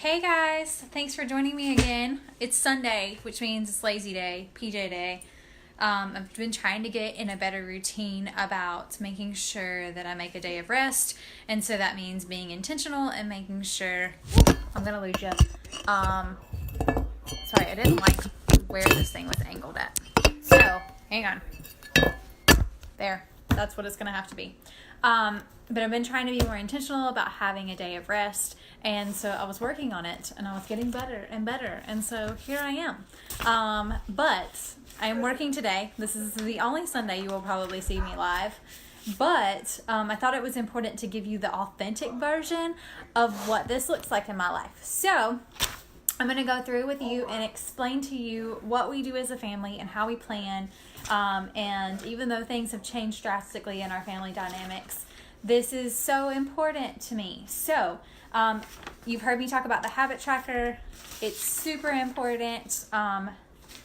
Hey guys, thanks for joining me again. It's Sunday, which means it's lazy day, PJ day. I've been trying to get in a better routine about making sure that I make a day of rest, and so that means being intentional and making sure. I'm gonna lose you. Sorry, I didn't like where this thing was angled at. So, hang on. There, that's what it's gonna have to be. But I've been trying to be more intentional about having a day of rest, and so I was working on it, and I was getting better and better, and so here I am. But I am working today. This is the only Sunday you will probably see me live, but I thought it was important to give you the authentic version of what this looks like in my life. So I'm going to go through with you and explain to you what we do as a family and how we plan, and even though things have changed drastically in our family dynamics, this is so important to me. So, you've heard me talk about the habit tracker. It's super important.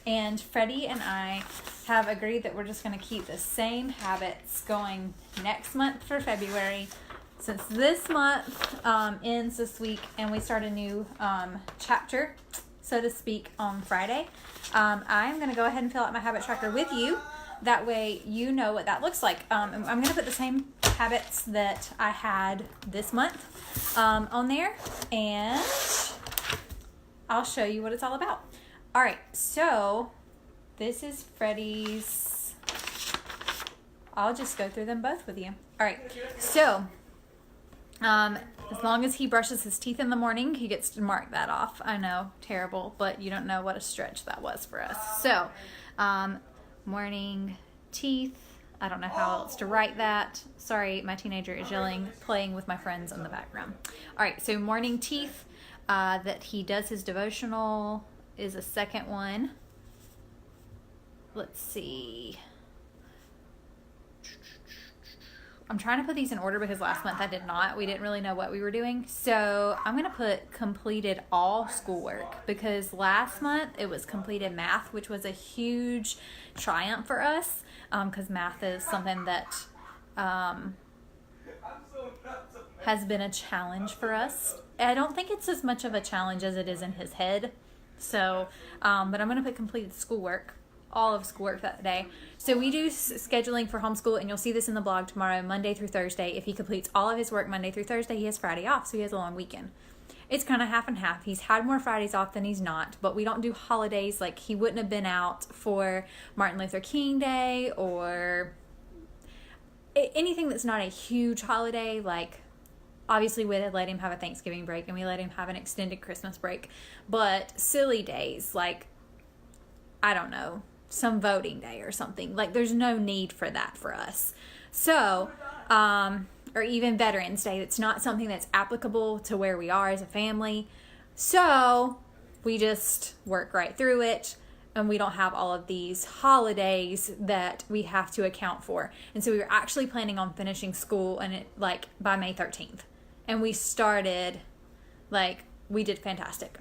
And Freddie and I have agreed that we're just going to keep the same habits going next month for February. Since this month ends this week and we start a new chapter, so to speak, on Friday, I'm going to go ahead and fill out my habit tracker with you. That way you know what that looks like. I'm going to put the same habits that I had this month on there, and I'll show you what it's all about. All right, so this is Freddie's. I'll just go through them both with you. All right, so as long as he brushes his teeth in the morning, he gets to mark that off. I know, terrible, but you don't know what a stretch that was for us. So, morning teeth. I don't know how else to write that. Sorry, my teenager is yelling, playing with my friends in the background. All right, so morning teeth, that he does his devotional is a second one. Let's see. I'm trying to put these in order because last month I did not. We didn't really know what we were doing. So I'm going to put completed all schoolwork because last month it was completed math, which was a huge triumph for us because math is something that has been a challenge for us. I don't think it's as much of a challenge as it is in his head. So, but I'm going to put completed schoolwork. All of schoolwork that day. So we do scheduling for homeschool, and you'll see this in the blog tomorrow, Monday through Thursday. If he completes all of his work Monday through Thursday, he has Friday off, so he has a long weekend. It's kind of half and half. He's had more Fridays off than he's not, but we don't do holidays. Like, he wouldn't have been out for Martin Luther King Day or anything that's not a huge holiday. Like, obviously we let him have a Thanksgiving break, and we let him have an extended Christmas break. But silly days, like, I don't know, some voting day or something. Like, there's no need for that for us. So, or even Veterans Day. It's not something that's applicable to where we are as a family. So, we just work right through it, and we don't have all of these holidays that we have to account for. And so we were actually planning on finishing school and it like by May 13th. And we started, like, we did fantastic.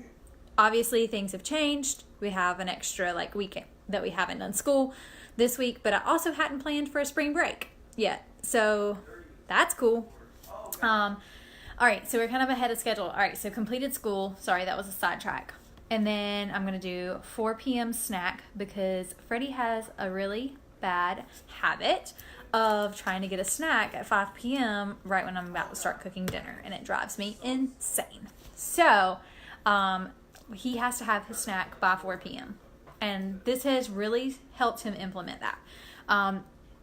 Obviously, things have changed. We have an extra weekend that we haven't done school this week, but I also hadn't planned for a spring break yet. So that's cool. All right, so we're kind of ahead of schedule. All right, so completed school. Sorry, that was a sidetrack. And then I'm going to do 4 p.m. snack because Freddie has a really bad habit of trying to get a snack at 5 p.m. right when I'm about to start cooking dinner, and it drives me insane. So, he has to have his snack by 4 p.m. And this has really helped him implement that.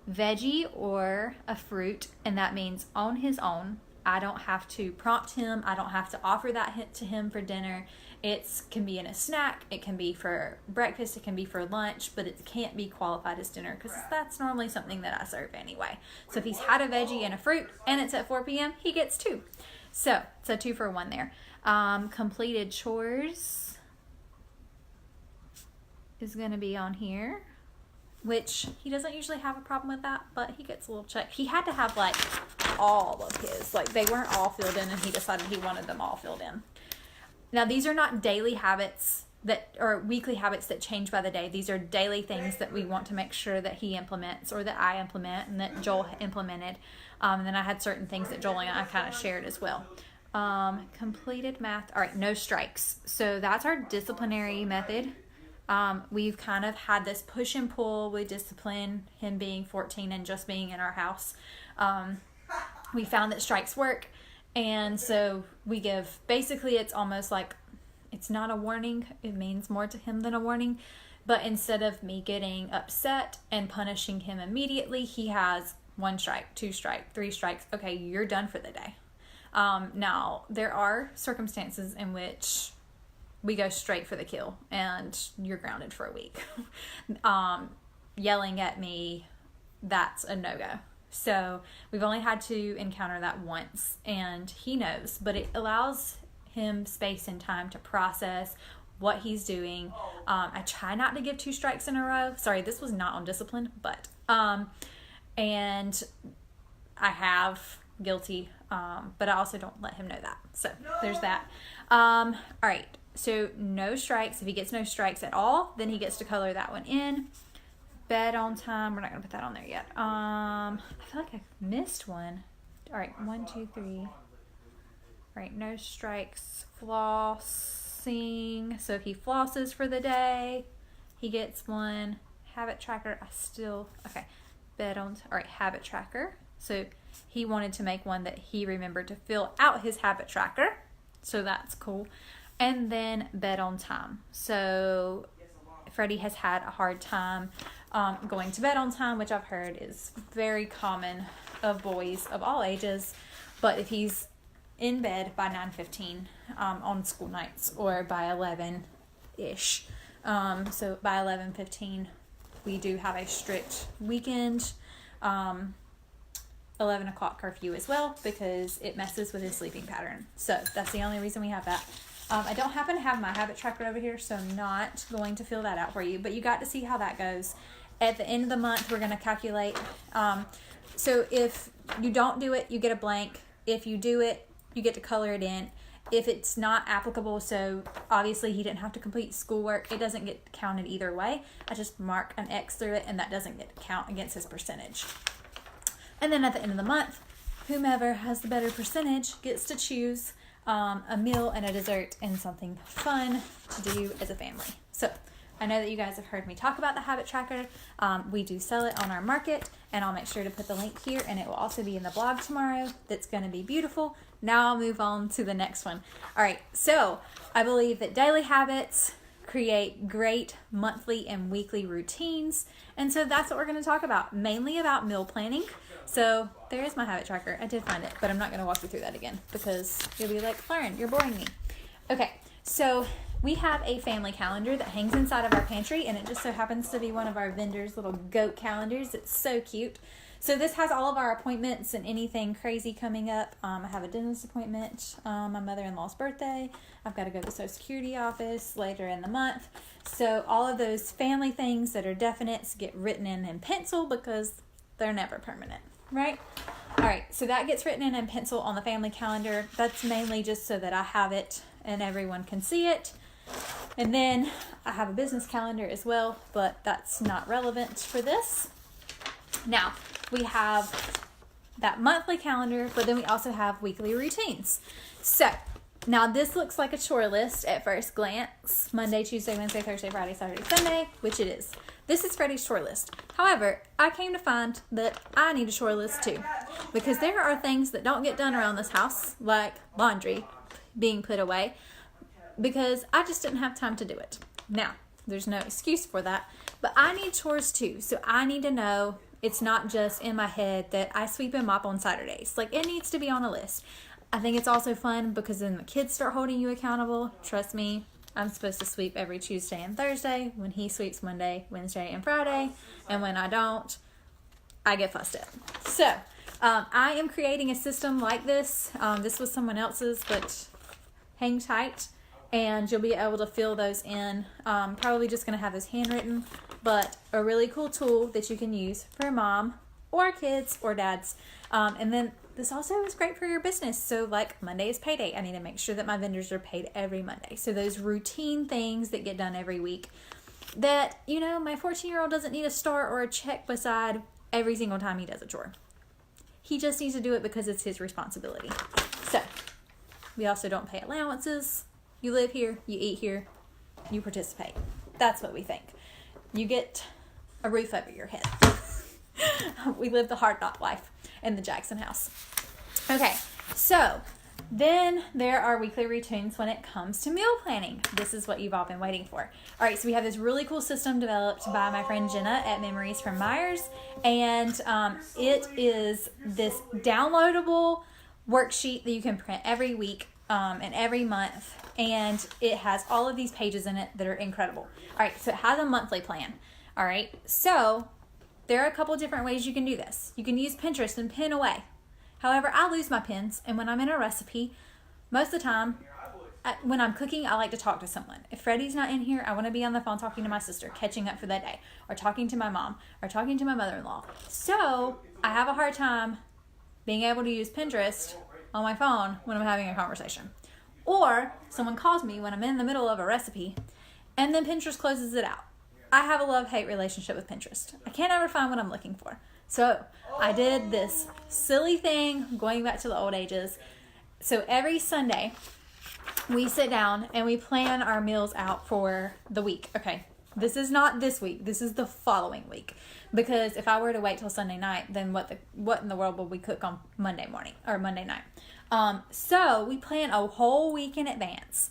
Veggie or a fruit, and that means on his own. I don't have to prompt him. I don't have to offer that to him for dinner. It can be in a snack. It can be for breakfast. It can be for lunch, but it can't be qualified as dinner because that's normally something that I serve anyway. So if he's had a veggie and a fruit and it's at 4 p.m., he gets 2. So it's a 2 for 1 there. Completed chores is going to be on here, which he doesn't usually have a problem with that, but he gets a little check. He had to have all of his, they weren't all filled in, and he decided he wanted them all filled in. Now, these are not daily habits or weekly habits that change by the day. These are daily things that we want to make sure that he implements or that I implement and that Joel implemented. And then I had certain things that Joel and I kind of shared as well. Completed math. All right, no strikes. So that's our disciplinary method. We've kind of had this push and pull with discipline, him being 14 and just being in our house. We found that strikes work. And so we give, basically it's almost like, it's not a warning. It means more to him than a warning. But instead of me getting upset and punishing him immediately, he has 1 strike, 2 strike, 3 strikes. Okay, you're done for the day. Now, there are circumstances in which we go straight for the kill and you're grounded for a week. Yelling at me, that's a no-go. So we've only had to encounter that once, and he knows, but it allows him space and time to process what he's doing. I try not to give 2 strikes in a row. Sorry, this was not on discipline, but and I have guilty, but I also don't let him know that. So there's that. All right, so no strikes. If he gets no strikes at all, then he gets to color that one in. Bed on time. We're not gonna put that on there yet. I feel like I missed one. All right, 1, 2, 3. All right, no strikes. Flossing. So if he flosses for the day, he gets 1. Habit tracker. Okay. Bed on. All right, habit tracker. So he wanted to make one that he remembered to fill out his habit tracker. So that's cool. And then bed on time. So Freddie has had a hard time going to bed on time, which I've heard is very common of boys of all ages. But if he's in bed by 9:15 on school nights, or by 11-ish, so by 11:15 we do have a strict weekend 11 o'clock curfew as well, because it messes with his sleeping pattern. So that's the only reason we have that. I don't happen to have my habit tracker over here, so I'm not going to fill that out for you, but you got to see how that goes. At the end of the month, we're going to calculate. So if you don't do it, you get a blank. If you do it, you get to color it in. If it's not applicable, so obviously he didn't have to complete schoolwork, it doesn't get counted either way. I just mark an X through it, and that doesn't get count against his percentage. And then at the end of the month, whomever has the better percentage gets to choose a meal and a dessert and something fun to do as a family. So I know that you guys have heard me talk about the habit tracker. We do sell it on our market, and I'll make sure to put the link here, and it will also be in the blog tomorrow. That's going to be beautiful. Now I'll move on to the next one. All right, so I believe that daily habits create great monthly and weekly routines, and so that's what we're going to talk about, mainly about meal planning. So there is my habit tracker. I did find it, but I'm not going to walk you through that again because you'll be like, Lauren, you're boring me. Okay, so we have a family calendar that hangs inside of our pantry, and it just so happens to be one of our vendors' little goat calendars. It's so cute. So this has all of our appointments and anything crazy coming up. I have a dentist appointment, my mother-in-law's birthday. I've got to go to the Social Security office later in the month. So all of those family things that are definites get written in pencil because they're never permanent, right? All right, so that gets written in pencil on the family calendar. That's mainly just so that I have it and everyone can see it. And then I have a business calendar as well, but that's not relevant for this. Now, we have that monthly calendar, but then we also have weekly routines. So, now this looks like a chore list at first glance. Monday, Tuesday, Wednesday, Thursday, Friday, Saturday, Sunday, which it is. This is Freddie's chore list. However, I came to find that I need a chore list too, because there are things that don't get done around this house, like laundry being put away, because I just didn't have time to do it. Now, there's no excuse for that, but I need chores too, so I need to know it's not just in my head that I sweep and mop on Saturdays. Like, it needs to be on a list. I think it's also fun because then the kids start holding you accountable. Trust me, I'm supposed to sweep every Tuesday and Thursday when he sweeps Monday, Wednesday, and Friday. And when I don't, I get fussed at. So, I am creating a system like this. This was someone else's, but hang tight. And you'll be able to fill those in. Probably just going to have those handwritten, but a really cool tool that you can use for mom or kids or dads. And then this also is great for your business. So like Monday is payday. I need to make sure that my vendors are paid every Monday. So those routine things that get done every week that, you know, my 14-year-old doesn't need a star or a check beside every single time he does a chore. He just needs to do it because it's his responsibility. So We also don't pay allowances. You live here, you eat here, you participate. That's what we think. You get a roof over your head. We live the hard knock life in the Jackson house. Okay, so then there are weekly routines when it comes to meal planning. This is what you've all been waiting for. All right, so we have this really cool system developed by my friend Jenna at Memories from Myers, and it is this downloadable worksheet that you can print every week and every month, and it has all of these pages in it that are incredible. All right, so it has a monthly plan. All right, so there are a couple different ways you can do this. You can use Pinterest and pin away. However, I lose my pins, and when I'm in a recipe, most of the time, when I'm cooking, I like to talk to someone. If Freddie's not in here, I want to be on the phone talking to my sister, catching up for that day, or talking to my mom, or talking to my mother-in-law. So I have a hard time being able to use Pinterest on my phone when I'm having a conversation. Or someone calls me when I'm in the middle of a recipe, and then Pinterest closes it out. I have a love-hate relationship with Pinterest. I can't ever find what I'm looking for. So I did this silly thing going back to the old ages. So every Sunday we sit down and we plan our meals out for the week. Okay, this is not this week. This is the following week. Because if I were to wait till Sunday night, then what in the world would we cook on Monday morning or Monday night? So we plan a whole week in advance.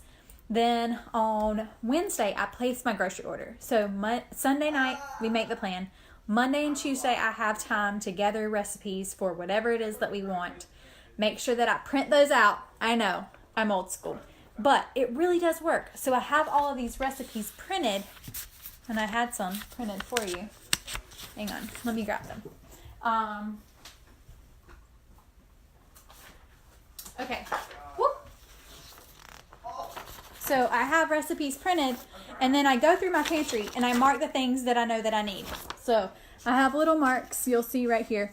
Then on Wednesday, I place my grocery order. So Sunday night, we make the plan. Monday and Tuesday, I have time to gather recipes for whatever it is that we want. Make sure that I print those out. I know, I'm old school, but it really does work. So I have all of these recipes printed, and I had some printed for you. Hang on, let me grab them. Okay. Whoop. So I have recipes printed, and then I go through my pantry and I mark the things that I know that I need. So I have little marks, you'll see right here,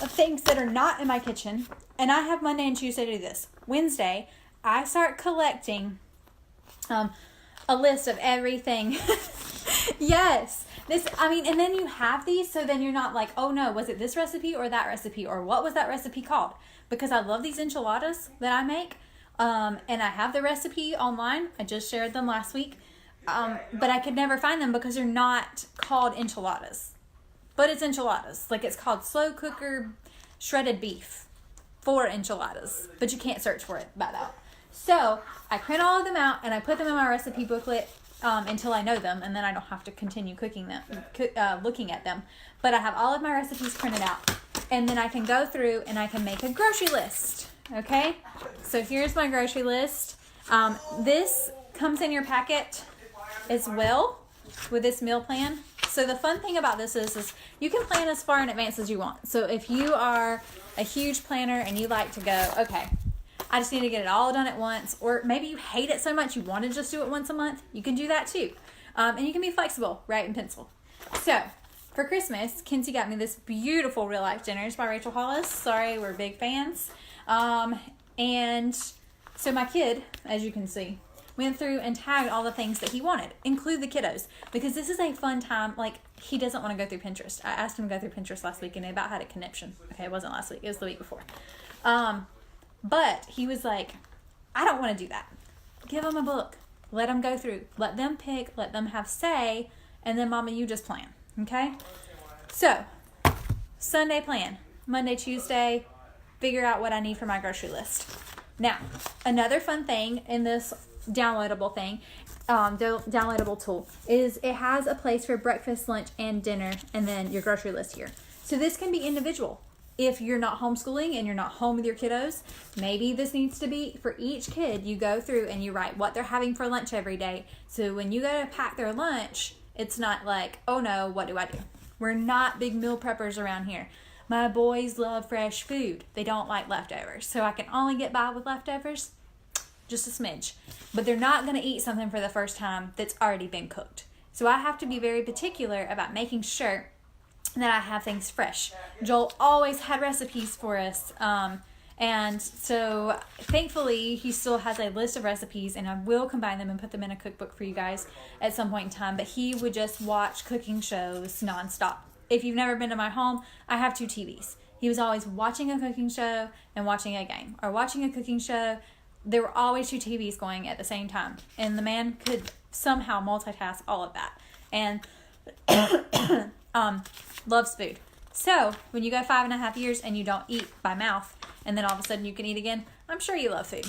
of things that are not in my kitchen. And I have Monday and Tuesday to do this. Wednesday, I start collecting a list of everything. Yes. And then you have these, so then you're not like, oh no, was it this recipe or that recipe? Or what was that recipe called? Because I love these enchiladas that I make. And I have the recipe online. I just shared them last week. But I could never find them because they're not called enchiladas. But it's enchiladas. Like, it's called slow cooker shredded beef for enchiladas. But you can't search for it by that. So I print all of them out and I put them in my recipe booklet until I know them, and then I don't have to continue cooking them, looking at them. But I have all of my recipes printed out, and then I can go through and I can make a grocery list. Okay, so here's my grocery list. This comes in your packet as well with this meal plan. So the fun thing about this is you can plan as far in advance as you want. So if you are a huge planner and you like to go, okay, I just need to get it all done at once, or maybe you hate it so much you want to just do it once a month, you can do that too. And you can be flexible, write in pencil. So for Christmas, Kinsey got me this beautiful Real Life Dinners by Rachel Hollis. Sorry, we're big fans. And so my kid, as you can see, went through and tagged all the things that he wanted, include the kiddos, because this is a fun time. Like, he doesn't want to go through Pinterest. I asked him to go through Pinterest last week and they about had a conniption. Okay, it wasn't last week, it was the week before. But he was like, I don't want to do that. Give them a book. Let them go through. Let them pick. Let them have say. And then, Mama, you just plan. Okay? So, Sunday plan. Monday, Tuesday, figure out what I need for my grocery list. Now, another fun thing in this downloadable thing, downloadable tool, is it has a place for breakfast, lunch, and dinner, and then your grocery list here. So this can be individual. If you're not homeschooling and you're not home with your kiddos, maybe this needs to be for each kid. You go through and you write what they're having for lunch every day. So when you go to pack their lunch, it's not like, oh no, what do I do? We're not big meal preppers around here. My boys love fresh food. They don't like leftovers. So I can only get by with leftovers, just a smidge. But they're not going to eat something for the first time that's already been cooked. So I have to be very particular about making sure that I have things fresh. Joel always had recipes for us. And so thankfully he still has a list of recipes, and I will combine them and put them in a cookbook for you guys at some point in time. But he would just watch cooking shows nonstop. If you've never been to my home, I have 2 TVs. He was always watching a cooking show and watching a game, or watching a cooking show there were always two TVs going at the same time, and the man could somehow multitask all of that, and loves food. So when you go 5.5 years and you don't eat by mouth, and then all of a sudden you can eat again, I'm sure you love food.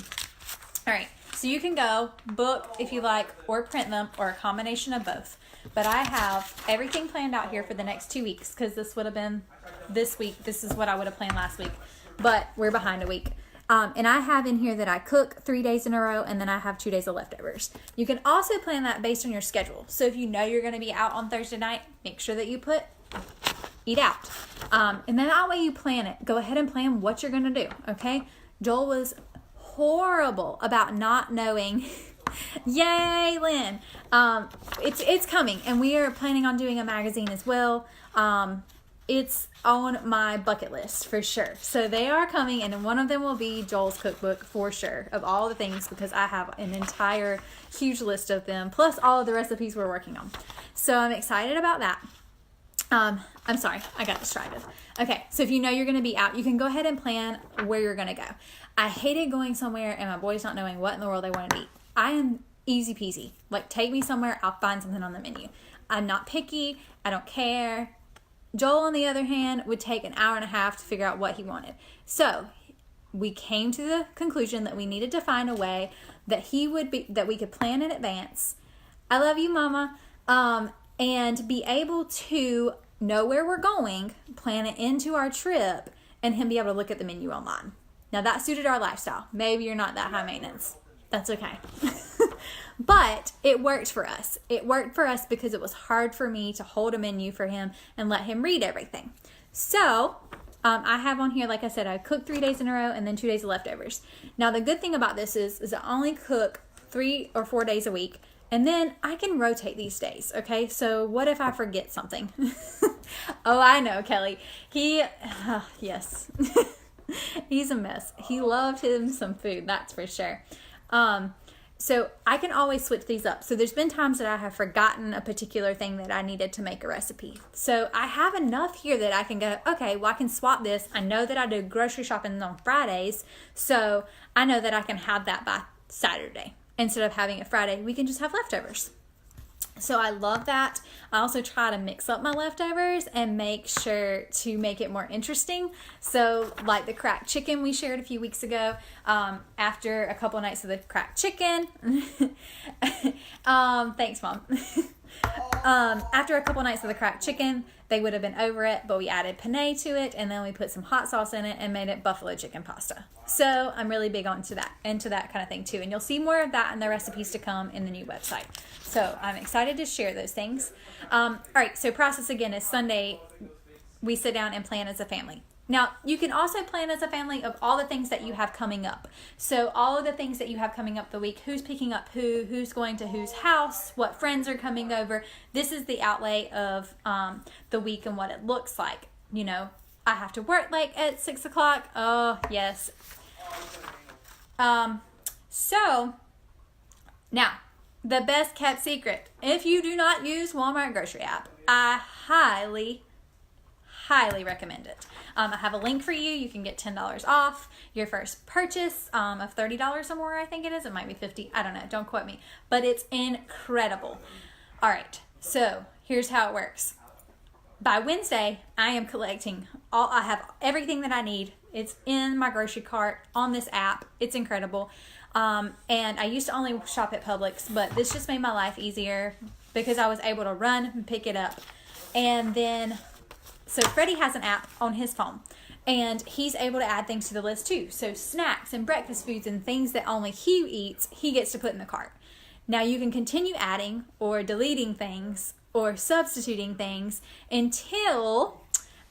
All right, so you can go book if you like, or print them, or a combination of both. But I have everything planned out here for the next 2 weeks, because this would have been this week. This is what I would have planned last week, but we're behind a week. And I have in here that I cook 3 days in a row, and then I have 2 days of leftovers. You can also plan that based on your schedule. So if you know you're going to be out on Thursday night, make sure that you put eat out. And then that way you plan it. Go ahead and plan what you're going to do, okay? Joel was horrible about not knowing. Yay, Lynn. It's coming, and we are planning on doing a magazine as well. It's on my bucket list for sure. So they are coming, and one of them will be Joel's cookbook for sure, of all the things, because I have an entire huge list of them, plus all of the recipes we're working on. So I'm excited about that. I'm sorry, I got distracted. Okay, so if you know you're going to be out, you can go ahead and plan where you're going to go. I hated going somewhere and my boys not knowing what in the world they want to eat. I am easy peasy. Like, take me somewhere, I'll find something on the menu. I'm not picky. I don't care. Joel, on the other hand, would take an hour and a half to figure out what he wanted. So we came to the conclusion that we needed to find a way that that we could plan in advance. I love you, Mama. And be able to know where we're going, plan it into our trip, and him be able to look at the menu online. Now, that suited our lifestyle. Maybe you're not that high maintenance. That's okay. But it worked for us. It worked for us because it was hard for me to hold a menu for him and let him read everything. So I have on here, like I said, I cook 3 days in a row and then 2 days of leftovers. Now, the good thing about this is I only cook 3 or 4 days a week. And then I can rotate these days, okay? So what if I forget something? Oh, I know, Kelly. Yes. He's a mess. He loved him some food, that's for sure. So I can always switch these up. So there's been times that I have forgotten a particular thing that I needed to make a recipe. So I have enough here that I can go, okay, well, I can swap this. I know that I do grocery shopping on Fridays, so I know that I can have that by Saturday. Instead of having it Friday, we can just have leftovers. So I love that. I also try to mix up my leftovers and make sure to make it more interesting. So like the cracked chicken we shared a few weeks ago, after a couple of nights of the cracked chicken. Thanks, Mom. After a couple nights of the cracked chicken, they would have been over it, but we added penne to it, and then we put some hot sauce in it and made it buffalo chicken pasta. So I'm really big into that kind of thing too. And you'll see more of that in the recipes to come in the new website. So I'm excited to share those things. All right, so process again is Sunday, we sit down and plan as a family. Now, you can also plan as a family of all the things that you have coming up. So all of the things that you have coming up the week, who's picking up who's going to whose house, what friends are coming over. This is the outlay of the week and what it looks like. You know, I have to work like at 6 o'clock. Oh, yes. So, now, the best kept secret. If you do not use Walmart grocery app, I highly recommend it. I have a link for you. You can get $10 off your first purchase of $30 or more, I think it is. It might be $50. I don't know. Don't quote me. But it's incredible. All right. So here's how it works. By Wednesday, I am collecting I have everything that I need. It's in my grocery cart on this app. It's incredible. And I used to only shop at Publix, but this just made my life easier because I was able to run and pick it up. And then so Freddie has an app on his phone, and he's able to add things to the list too. So snacks and breakfast foods and things that only he eats, he gets to put in the cart. Now you can continue adding or deleting things or substituting things until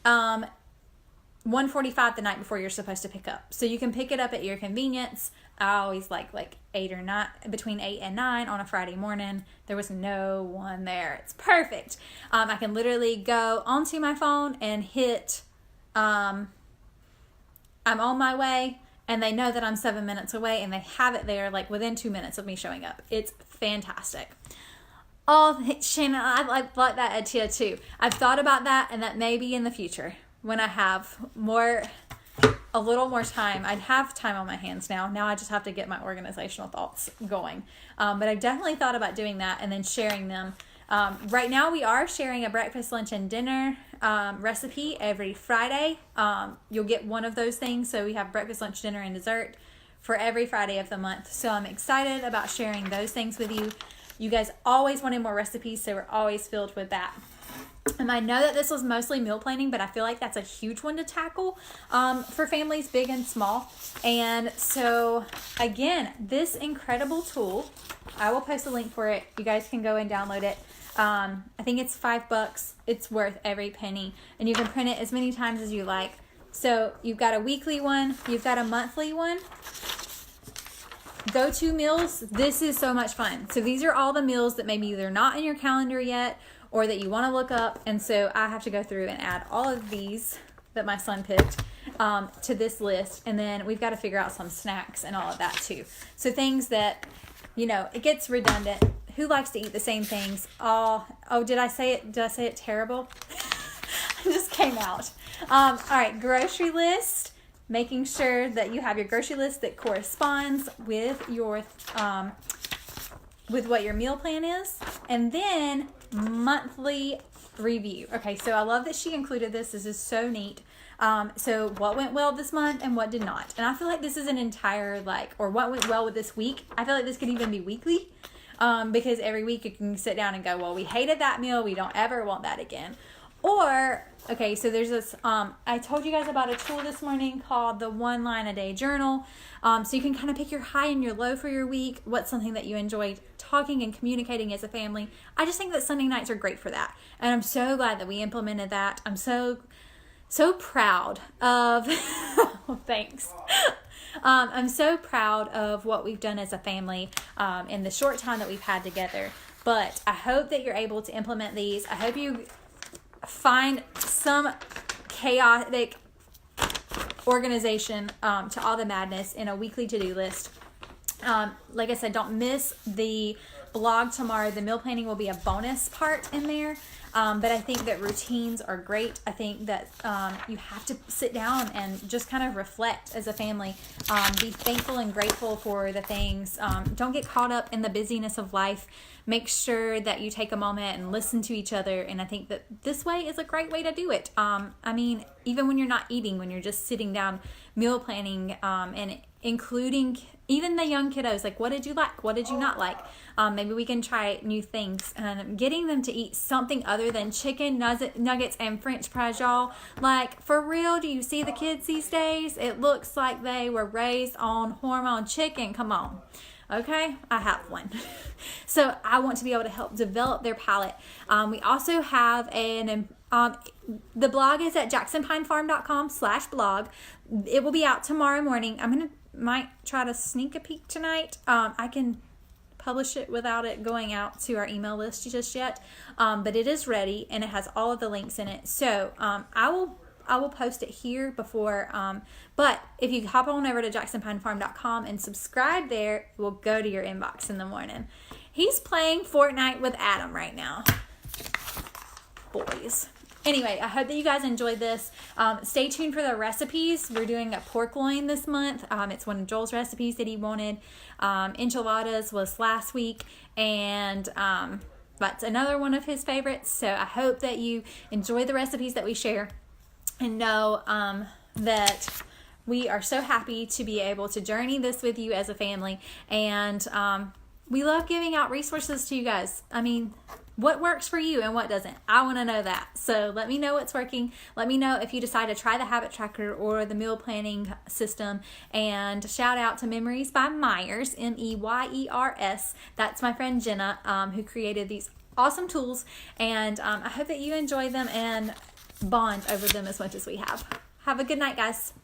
1:45 the night before you're supposed to pick up. So you can pick it up at your convenience. I always like 8 or 9, between 8 and 9 on a Friday morning. There was no one there. It's perfect. I can literally go onto my phone and hit, I'm on my way, and they know that I'm 7 minutes away, and they have it there like within 2 minutes of me showing up. It's fantastic. Oh, Shannon, I like that idea too. I've thought about that, and that maybe in the future when I have more a little more time. I'd have time on my hands now. Now I just have to get my organizational thoughts going. But I've definitely thought about doing that and then sharing them. Right now we are sharing a breakfast, lunch, and dinner recipe every Friday. You'll get one of those things. So we have breakfast, lunch, dinner, and dessert for every Friday of the month. So I'm excited about sharing those things with you. You guys always wanted more recipes, so we're always filled with that. And I know that this was mostly meal planning, but I feel like that's a huge one to tackle for families big and small. And so, again, this incredible tool, I will post a link for it. You guys can go and download it. I think it's $5. It's worth every penny. And you can print it as many times as you like. So you've got a weekly one. You've got a monthly one. Go-to meals. This is so much fun. So these are all the meals that maybe they're not in your calendar yet or that you want to look up. And so I have to go through and add all of these that my son picked to this list. And then we've got to figure out some snacks and all of that too. So things that, you know, it gets redundant. Who likes to eat the same things? Oh, did I say it? Did I say it terrible? It just came out. All right, grocery list. Making sure that you have your grocery list that corresponds with your with what your meal plan is, and then monthly review. Okay, so I love that she included this. This is so neat. So what went well this month and what did not, and I feel like this is an entire or what went well with this week. I feel like this could even be weekly, because every week you can sit down and go, well, we hated that meal. We don't ever want that again. Or, okay, so there's this, I told you guys about a tool this morning called the 1 Line a Day Journal. So you can kind of pick your high and your low for your week. What's something that you enjoy talking and communicating as a family. I just think that Sunday nights are great for that. And I'm so glad that we implemented that. I'm so proud of, thanks. I'm so proud of what we've done as a family in the short time that we've had together. But I hope that you're able to implement these. I hope you find some chaotic organization to all the madness in a weekly to-do list. Like I said, don't miss the blog tomorrow. The meal planning will be a bonus part in there. But I think that routines are great. I think that you have to sit down and just kind of reflect as a family. Be thankful and grateful for the things. Don't get caught up in the busyness of life. Make sure that you take a moment and listen to each other. And I think that this way is a great way to do it. I mean, even when you're not eating, when you're just sitting down meal planning and including even the young kiddos, like what did you like? What did you not like? Maybe we can try new things and getting them to eat something other than chicken nuggets and French fries, y'all. Like, for real, do you see the kids these days? It looks like they were raised on hormone chicken. Come on. Okay, I have one. So I want to be able to help develop their palate. We also have the blog is at jacksonpinefarm.com/blog. It will be out tomorrow morning. Might try to sneak a peek tonight. I can publish it without it going out to our email list just yet. But it is ready and it has all of the links in it. So I will post it here before. But if you hop on over to jacksonpinefarm.com and subscribe there, it will go to your inbox in the morning. He's playing Fortnite with Adam right now. Boys. Anyway, I hope that you guys enjoyed this. Stay tuned for the recipes. We're doing a pork loin this month. It's one of Joel's recipes that he wanted. Enchiladas was last week, and that's another one of his favorites. So I hope that you enjoy the recipes that we share and know that we are so happy to be able to journey this with you as a family. And we love giving out resources to you guys. I mean, what works for you and what doesn't? I want to know that. So let me know what's working. Let me know if you decide to try the habit tracker or the meal planning system. And shout out to Memories by Meyers, Meyers. That's my friend Jenna, who created these awesome tools. And I hope that you enjoy them and bond over them as much as we have. Have a good night, guys.